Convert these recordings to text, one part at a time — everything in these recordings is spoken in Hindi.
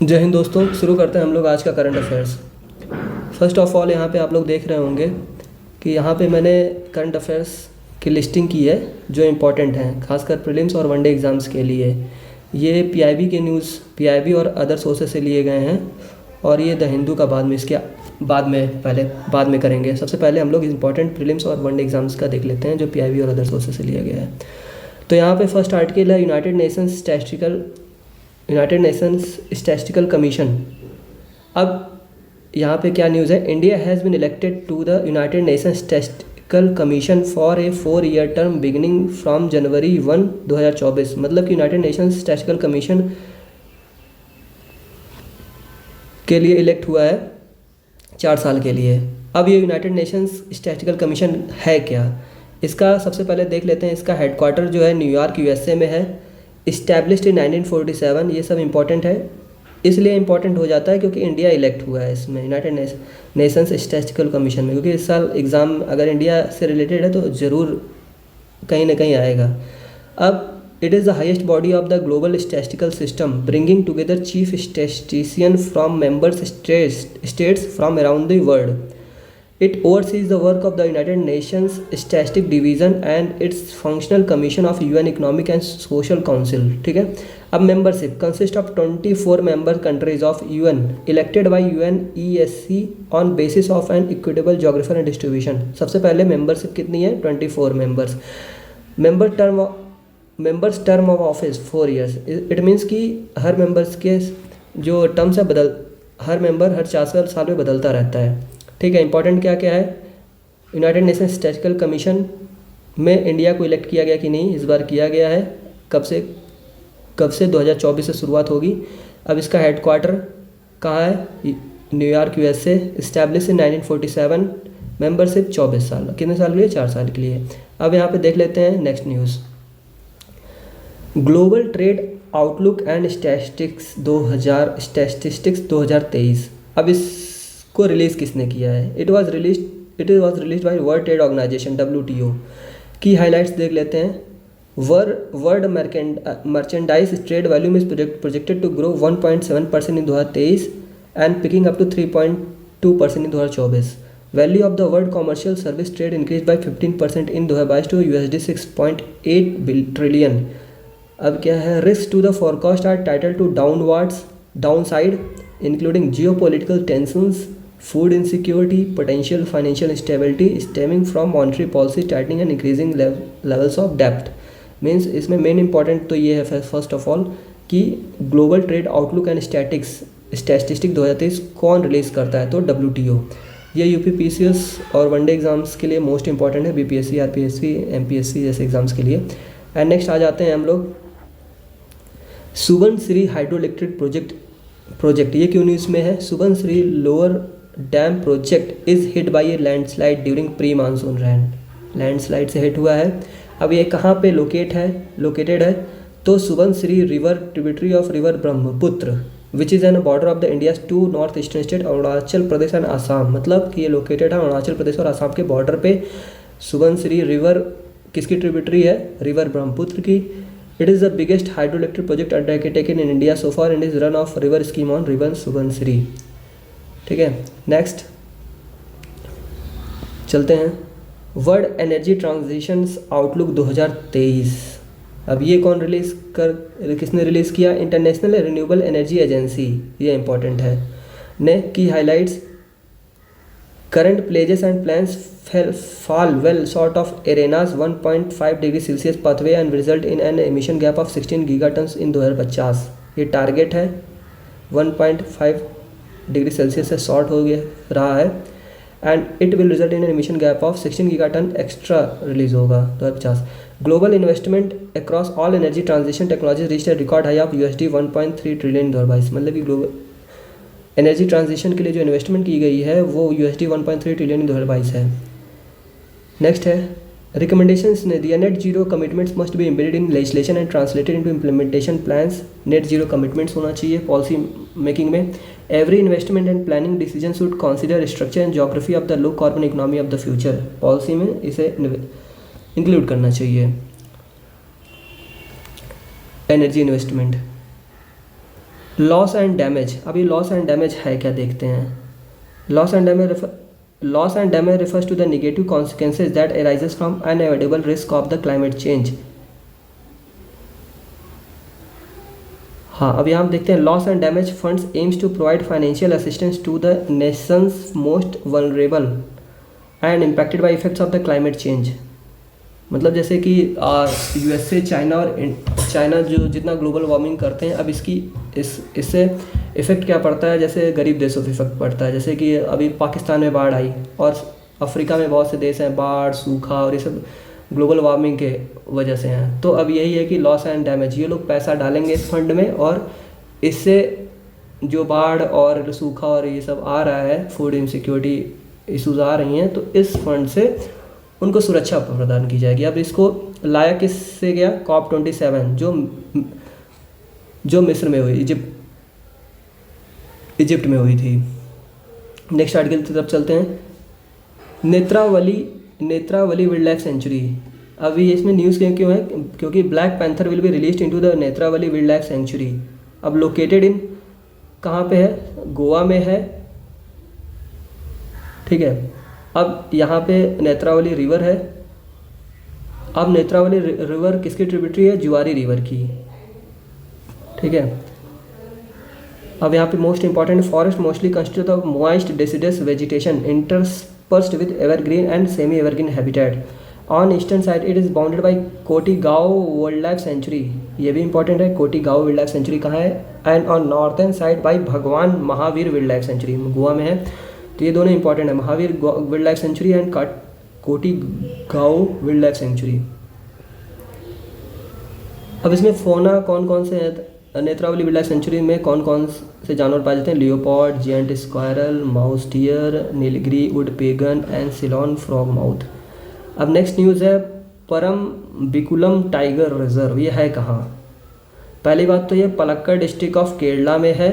जय हिंद दोस्तों। शुरू करते हैं हम लोग आज का current affairs. First of all यहाँ पे आप लोग देख रहे होंगे कि यहाँ पे मैंने करंट अफेयर्स की लिस्टिंग की है जो इम्पोर्टेंट हैं, खासकर प्रीलिम्स और वनडे एग्ज़ाम्स के लिए। ये पीआईबी के न्यूज़, पीआईबी और अदर सोर्सेज से लिए गए हैं और ये द हिंदू का इसके बाद में करेंगे। सबसे पहले हम लोग इंपॉर्टेंट प्रीलिम्स और वनडे एग्ज़ाम्स का देख लेते हैं जो पीआईबी और अदर सोर्सेज से लिया गया है। तो यहाँ पे फर्स्ट आर्टिकल है यूनाइटेड नेशंस स्टैटिस्टिकल कमीशन। अब यहाँ पे क्या न्यूज़ है, India has been elected to the United Nations Statistical Commission for a 4-year term beginning from January 1, 2024। मतलब कि यूनाइटेड नेशंस स्टैटिस्टिकल कमीशन के लिए इलेक्ट हुआ है 4 साल के लिए। अब ये यूनाइटेड नेशंस स्टैटिस्टिकल कमीशन है क्या, इसका सबसे पहले देख लेते हैं। इसका हेडक्वार्टर जो है न्यूयॉर्क यूएसए में है। Established in 1947। ये सब इंपॉर्टेंट है, इसलिए इंपॉर्टेंट हो जाता है क्योंकि इंडिया इलेक्ट हुआ है इसमें यूनाइटेड नेशंस स्टैटिस्टिकल कमीशन में, क्योंकि इस साल एग्ज़ाम अगर इंडिया से रिलेटेड है तो ज़रूर कहीं ना कहीं आएगा। अब it is the highest body of the global statistical system bringing together chief statistician from members states from around the world. It oversees the work of the United Nations Statistic Division and its functional commission of UN Economic and Social Council। ठीक है। अब membership consist of 24 member countries of UN elected by UNESC on basis of an equitable geographical and distribution. सबसे पहले मेंबरशिप कितनी है, 24 members. Members term of office 4 years। It means कि हर मेंबर्स के जो टर्म्स है हर मेंबर हर 4 साल में बदलता रहता है। ठीक है। इंपॉर्टेंट क्या क्या है, यूनाइटेड नेशंस स्टैटिस्टिकल कमीशन में इंडिया को इलेक्ट किया गया कि नहीं, इस बार किया गया है। कब से 2024 से शुरुआत होगी। अब इसका हेडक्वार्टर कहाँ है, New York USA. Establish in 1947। Membership 24 साल, कितने साल के लिए, 4 साल के लिए। अब यहाँ पे देख लेते हैं next news, global trade outlook and statistics 2023। अब इसको रिलीज़ किसने किया है, it was release by World Trade Organization WTO। की हाइलाइट्स देख लेते हैं। World merchandise trade volume is projected to grow 1.7% in 2023 and picking up to 3.2% in 2024। Value of the world commercial service trade increase by 15% in 2022 to $6.8 trillion. अब क्या है, risk to the forecast are tilted to downside including geopolitical tensions, food insecurity, potential financial instability stemming from monetary policy tightening and increasing levels of debt। Means इसमें मेन इंपॉर्टेंट तो ये है फर्स्ट ऑफ ऑल कि global trade outlook and statistic 2023 कौन रिलीज़ करता है, तो WTO। ये UPPCS और वनडे एग्ज़ाम्स के लिए मोस्ट इंपॉर्टेंट है, BPSC, RPSC, MPSC जैसे एग्ज़ाम्स के लिए। एंड नेक्स्ट आ जाते हैं हम लोग सुबनसिरी हाइड्रो इलेक्ट्रिक प्रोजेक्ट। ये क्यों न्यूज़ में है, Subansiri lower dam project is hit by A landslide during pre monsoon rain. Landslide से हिट हुआ है। अब ये कहाँ पे लोकेटेड है, तो Subansiri river tributary of river Brahmaputra which is an border of the India 2 north eastern state Arunachal Pradesh and Assam. मतलब कि ये लोकेटेड है अरुणाचल प्रदेश और आसाम के बॉर्डर पे। सुबनसिरी रिवर किसकी ट्रिब्यूटरी है, रिवर ब्रह्मपुत्र की। It is the biggest hydro electric project undertaken in India so for and is run of river scheme on river Subansiri. ठीक है। नेक्स्ट चलते हैं, वर्ल्ड एनर्जी ट्रांजिशंस आउटलुक 2023। अब ये किसने रिलीज़ किया, इंटरनेशनल रिन्यूएबल एनर्जी एजेंसी, ये इंपॉर्टेंट है, ने की highlights. Current pledges and plans fall well short of ARENA's 1.5 degree Celsius pathway and result in an emission gap of 16 गीगाटन्स इन 2050। ये टारगेट है 1.5 डिग्री सेल्सियस से शॉर्ट हो गया रहा है and it will result in an emission gap of 16 gigaton extra release होगा 2050। Global investment across all energy transition technologies reached a record high of $1.3 trillion 2022। मतलब कि ग्लोबल एनर्जी ट्रांजिशन के लिए जो इन्वेस्टमेंट की गई है वो $1.3 ट्रिलियन 2022 है। नेक्स्ट है रिकमेंडेशंस ने दिया, net zero commitments must be embedded in legislation and translated into implementation plans. Net zero commitments होना चाहिए पॉलिसी मेकिंग में। Every investment and planning decision should consider structure and geography of the low carbon economy of the future. Policy में इसे इंक्लूड करना चाहिए energy investment. Loss and damage, अभी लॉस एंड डैमेज है क्या देखते हैं। Loss and damage refers to the negative consequences that arises from unavoidable risk of the climate change। हाँ, अभी हम देखते हैं loss and damage funds aims to provide financial assistance to the nations most vulnerable and impacted by effects of the climate change. मतलब जैसे कि यूएसए, चाइना और चाइना जो जितना ग्लोबल वार्मिंग करते हैं, अब इससे इफ़ेक्ट क्या पड़ता है, जैसे गरीब देशों पे इफेक्ट पड़ता है। जैसे कि अभी पाकिस्तान में बाढ़ आई और अफ्रीका में बहुत से देश हैं, बाढ़, सूखा और ये सब ग्लोबल वार्मिंग के वजह से हैं। तो अब यही है कि लॉस एंड डैमेज, ये लोग पैसा डालेंगे इस फंड में और इससे जो बाढ़ और सूखा और ये सब आ रहा है, फूड इनसिक्योरिटी इशूज़ आ रही हैं, तो इस फंड से उनको सुरक्षा प्रदान की जाएगी। अब इसको लाया किससे गया, COP27 जो मिस्र में हुई, इजिप्ट में हुई थी। नेक्स्ट आर्टिकल की तरफ चलते हैं। Netravali wild life century. अभी इसमें न्यूज़ क्यों है, क्योंकि black panther will be released into the Netravali wild life sanctuary. अब लोकेटेड इन कहाँ पे है, गोवा में है, ठीक है। अब यहाँ पे नेत्रावली रिवर है। अब नेत्रावली रिवर किसकी ट्रिब्यूटरी है, जुआरी रिवर की, ठीक है। अब यहाँ पे most important, forest mostly constitute of moist deciduous vegetation interspersed with evergreen and semi evergreen habitat. On eastern side it is bounded by Cotigao wild life sanctuary, ये भी इंपॉर्टेंट है। कोटी-गांव वाइल्ड लाइफ सेंचुरी कहाँ है, and on northern side by Bhagwan Mahavir wild life sanctuary, Goa में है। तो ये दोनों इंपॉर्टेंट है, Mahavir wild life sanctuary and Cotigao wild life sanctuary. अब इसमें फोना कौन कौन से हैं, नेत्रावली वाइल्ड लाइफ सेंचुरी में कौन कौन से जानवर पाए जाते हैं, leopard, giant squirrel, mouse deer, Nilgiri wood pigeon and Ceylon frogmouth. अब नेक्स्ट न्यूज़ है परम्बिकुलम टाइगर रिजर्व, ये है कहाँ। पहली बात तो ये पलक्कड़ डिस्ट्रिक्ट ऑफ केरला में है।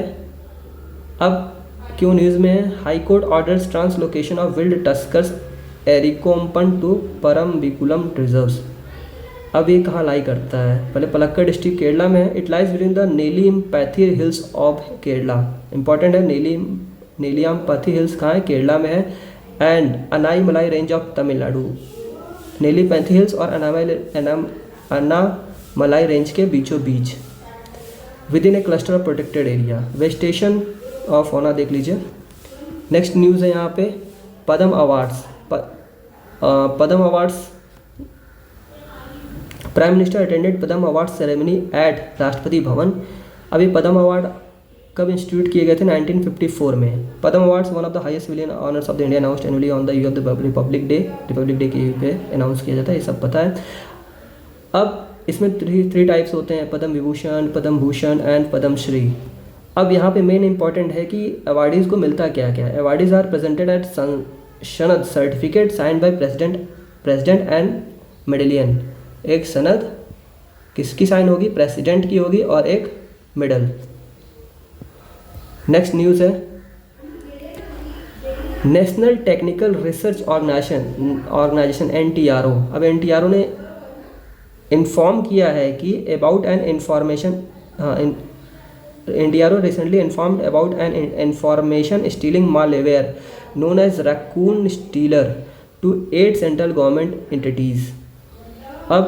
अब क्यों न्यूज़ में है, high court orders translocation of wild tuskers Arikomban to Parambikulam reserves. अब ये कहाँ लाई करता है, पहले पलक्कड़ डिस्ट्रिक्ट केरला में है। It lies within the Nelliampathy hills of Kerala, important है। नेलियम्पैथी हिल्स कहाँ है, केरला में है। And Anaimalai range of Tamil Nadu, Nelliampathy hills और अनामलाई रेंज के बीचों बीच, within a cluster of protected area. Vegetation of होना देख लीजिए। नेक्स्ट न्यूज़ है यहाँ पे Padma awards. Padma awards, prime minister attended Padma award ceremony at Rashtrapati Bhavan. अभी पद्म अवार्ड कब इंस्टीट्यूट किए गए थे, 1954 में। Padma awards one of the highest civilian honours of the India, announced annually on the year of the Republic Day. Republic Day के पे अनाउंस किया जाता है, ये सब पता है। अब इसमें थ्री टाइप्स होते हैं, पद्म विभूषण, पद्म भूषण एंड पद्म श्री। अब यहाँ पे मेन इंपॉर्टेंट है कि अवार्डीज़ को मिलता क्या क्या है। Awardees are presented at sanad certificate signed by president and medallion. एक सनद किसकी साइन होगी, प्रेसिडेंट की होगी, और एक मेडल। नेक्स्ट न्यूज़ है National Technical Research Organization NTRO। अब NTRO ने इन्फॉर्म किया है कि about an information, NTRO recently informed about an information stealing malware known as Raccoon Stealer to 8 central government entities। अब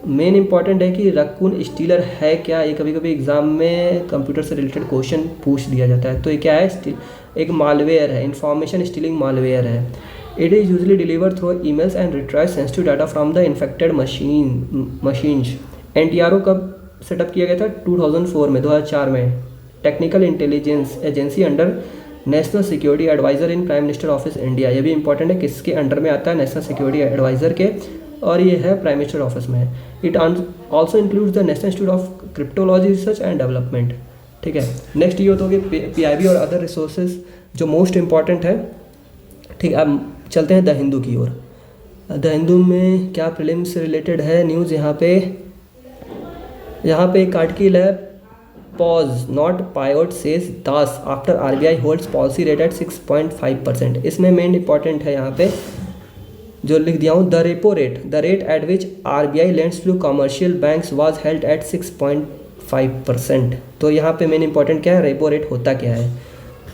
मेन इंपॉर्टेंट है कि रैकून स्टीलर है क्या, ये कभी कभी एग्जाम में कंप्यूटर से रिलेटेड क्वेश्चन पूछ दिया जाता है। तो ये क्या है, एक मालवेयर है, इंफॉर्मेशन स्टीलिंग मालवेयर है। It is usually deliver through emails and retrieve sensitive data from the infected machines. NTRO कब सेटअप किया गया था, 2004 में। Technical intelligence agency under national security adviser in prime minister office India. ये भी इंपॉर्टेंट है, किसके अंडर में आता है, नेशनल सिक्योरिटी एडवाइज़र के, और ये है प्राइम मिनिस्टर ऑफिस में। It also includes the national institute of cryptology research and development, ठीक है। नेक्स्ट ये होता होगी PIB और अदर रिसोर्सेज जो मोस्ट इंपॉर्टेंट है, ठीक है। अब चलते हैं द हिंदू की ओर। द हिंदू में क्या प्रीलिम्स से रिलेटेड है न्यूज़, यहाँ पे एक आर्टिकल है, pause not pivot says Das after RBI holds policy rate at 6.5%। इसमें मेन इंपॉर्टेंट है यहाँ पे जो लिख दिया हूँ, the repo rate, the rate at which RBI lends to commercial banks was held at 6.5%। तो यहाँ पे मेन इंपॉर्टेंट क्या है, रेपो रेट होता क्या है।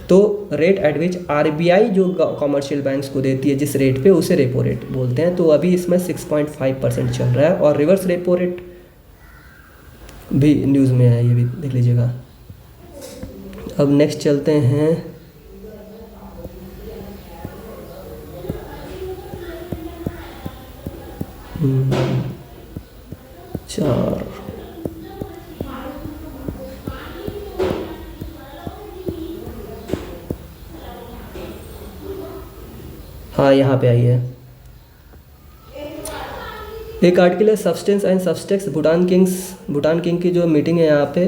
तो रेट एट विच आरबीआई जो कॉमर्शियल बैंक्स को देती है जिस रेट पे, उसे रेपो रेट बोलते हैं। तो अभी इसमें 6.5% चल रहा है, और रिवर्स रेपो रेट भी न्यूज़ में है, ये भी देख लीजिएगा। अब नेक्स्ट चलते हैं, चार, हाँ यहाँ पे आई है। एक आर्टिकल है सब्सटेंस एंड सब्सटेक्स भूटान किंग की जो मीटिंग है यहाँ पे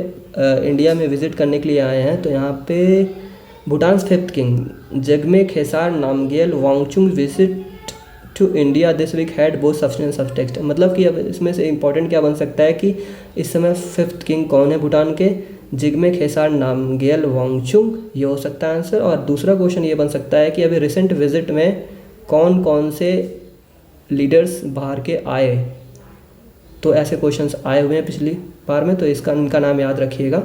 इंडिया में विजिट करने के लिए आए हैं। तो यहाँ पे Bhutan fifth king Jigme Khesar Namgyel Wangchuck visit to India this week had both substance subtext. मतलब कि अब इसमें से इंपॉर्टेंट क्या बन सकता है कि इस समय फिफ्थ किंग कौन है भूटान के, जिग्मे खेसार नामग्याल वांगचुक, ये हो सकता है आंसर। और दूसरा क्वेश्चन ये बन सकता है कि अभी रिसेंट विजिट में कौन कौन से लीडर्स बाहर के आए। तो ऐसे क्वेश्चंस आए हुए हैं पिछली बार में, तो इनका नाम याद रखिएगा।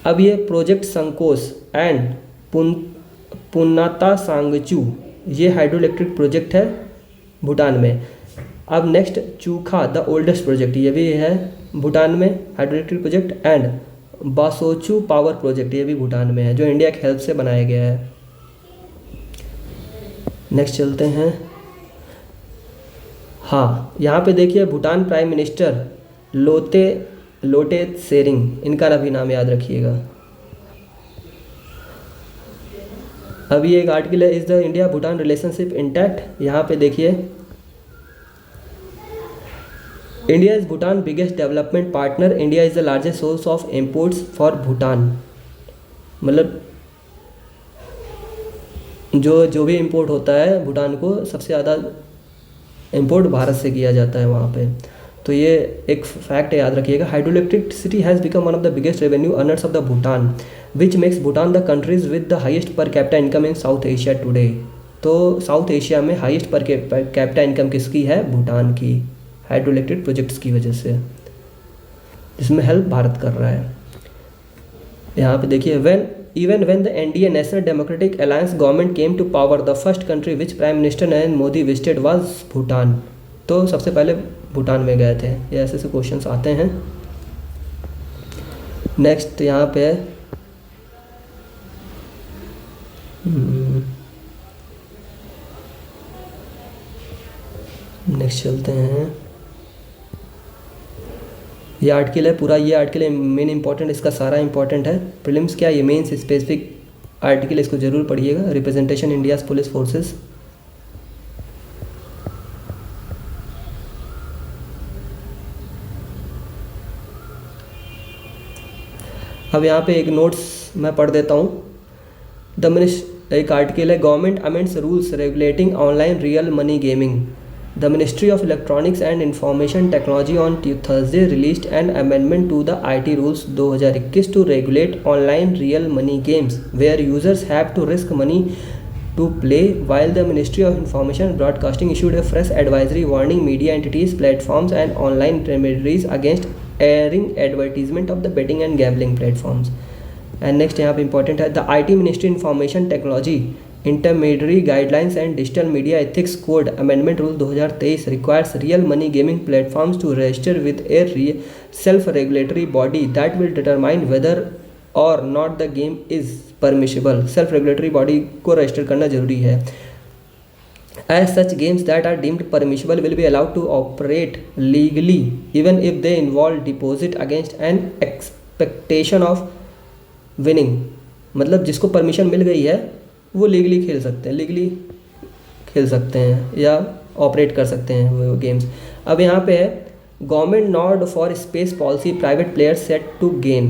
अब ये प्रोजेक्ट संकोस एंड पुन्नाता सांगचू, ये हाइड्रो इलेक्ट्रिक प्रोजेक्ट है भूटान में। अब next Chukha the oldest project, ये भी है भूटान में hydro electric project. And Basochhu power project, ये भी भूटान में है, जो इंडिया की हेल्प से बनाया गया है। नेक्स्ट चलते हैं, हाँ यहाँ पे देखिए भूटान प्राइम मिनिस्टर लोटे त्शेरिंग, इनका भी नाम याद रखिएगा। अभी एक आर्टिकल है is the India Bhutan relationship intact. यहाँ पे देखिए India is Bhutan biggest development partner, India is the largest source of imports for Bhutan. मतलब जो भी इंपोर्ट होता है भूटान को, सबसे ज़्यादा इंपोर्ट भारत से किया जाता है वहाँ पे। तो ये एक फैक्ट याद रखिएगा। Hydro electricity has become one of the biggest revenue earners of the Bhutan which makes Bhutan the countries with the highest per capita income in south Asia today. तो साउथ एशिया में हाईएस्ट पर कैपिटा इनकम किसकी है, भूटान की, हाइड्रो इलेक्ट्रिक प्रोजेक्ट्स की वजह से, जिसमें हेल्प भारत कर रहा है। यहाँ पे देखिए even when the NDA National Democratic Alliance government came to power, the first country which Prime Minister Narendra Modi visited was Bhutan। तो सबसे पहले भूटान में गए थे। ये ऐसे ऐसे क्वेश्चंस आते हैं। नेक्स्ट यहाँ पे नेक्स्ट चलते हैं, ये आर्टिकल है पूरा, ये आर्टिकल है मेन इंपॉर्टेंट, इसका सारा इंपॉर्टेंट है। प्रीलिम्स क्या, ये मेंस स्पेसिफिक आर्टिकल, इसको ज़रूर पढ़िएगा। Representation India's police forces. अब यहाँ पे एक नोट्स मैं पढ़ देता हूँ। एक आर्टिकल है government amends rules regulating online real money gaming. The Ministry of Electronics and Information Technology on Thursday released an amendment to the IT Rules 2021 to regulate online real money games, where users have to risk money to play, while the Ministry of Information and Broadcasting issued a fresh advisory warning media entities, platforms and online intermediaries against airing advertisement of the betting and gambling platforms. And next यहाँ पे important है the IT Ministry Information Technology Intermediary Guidelines and Digital Media Ethics Code Amendment Rule 2023 requires real money gaming platforms to register with a self-regulatory body that will determine whether or not the game is permissible। self-regulatory body को register करना जरूरी है। As such, games that are deemed permissible will be allowed to operate legally even if they involve deposit against an expectation of winning। मतलब जिसको परमिशन मिल गई है वो लीगली खेल सकते हैं या ऑपरेट कर सकते हैं वो गेम्स। अब यहाँ पे है government nod for space policy private players set to gain.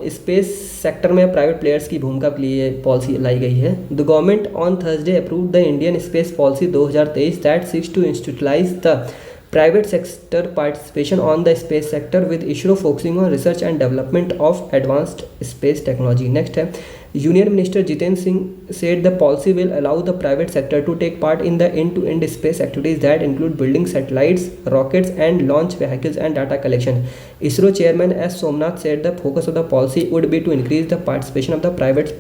Space sector में प्राइवेट प्लेयर्स की भूमिका के लिए पॉलिसी लाई गई है। The government on Thursday approved the Indian space policy 2023 that seeks to institutionalise the private sector participation on the space sector with ISRO focusing on research and development of advanced space technology। Next है Union Minister Jiten Singh said the policy will allow the private sector to take part in the end-to-end space activities that include building satellites, rockets, and launch vehicles and data collection. ISRO chairman S. Somnath said the focus of the policy would be to increase the participation of the private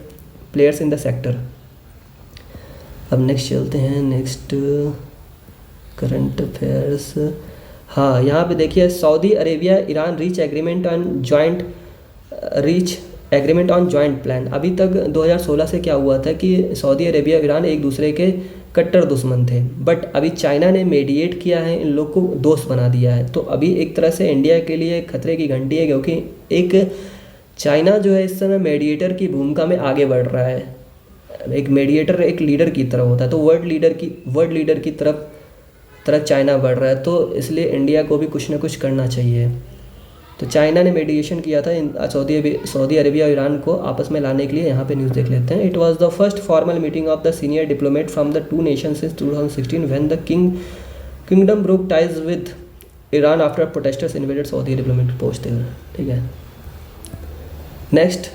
players in the sector. अब नेक्स्ट चलते हैं, नेक्स्ट करंट अफेयर्स। हाँ, यहाँ पे देखिए, Saudi Arabia Iran reach agreement on joint plan. अभी तक 2016 से क्या हुआ था कि सऊदी अरेबिया और ईरान एक दूसरे के कट्टर दुश्मन थे, बट अभी चाइना ने मीडिएट किया है, इन लोग को दोस्त बना दिया है। तो अभी एक तरह से इंडिया के लिए खतरे की घंटी है, क्योंकि एक चाइना जो है इस समय मीडिएटर की भूमिका में आगे बढ़ रहा है। एक मीडिएटर एक लीडर की तरह होता है, तो वर्ल्ड लीडर की तरफ चाइना बढ़ रहा है, तो इसलिए इंडिया को भी कुछ ना कुछ करना चाहिए। तो चाइना ने मेडिएशन किया था सऊदी अरेबिया और ईरान को आपस में लाने के लिए। यहाँ पे न्यूज़ देख लेते हैं। It was the first formal meeting of the senior diplomat from the two nations since 2016 when the kingdom broke ties with Iran after protesters invaded Saudi diplomatic post there. ठीक है, नेक्स्ट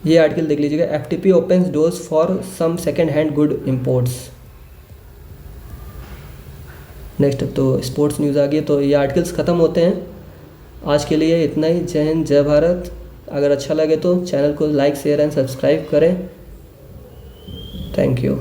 ये आर्टिकल देख लीजिएगा। FTP opens doors for some second hand good imports. Next तो स्पोर्ट्स न्यूज़ आ गई, तो ये आर्टिकल्स ख़त्म होते हैं। आज के लिए इतना ही। जय हिंद, जय भारत। अगर अच्छा लगे तो चैनल को लाइक, शेयर एंड सब्सक्राइब करें। Thank you.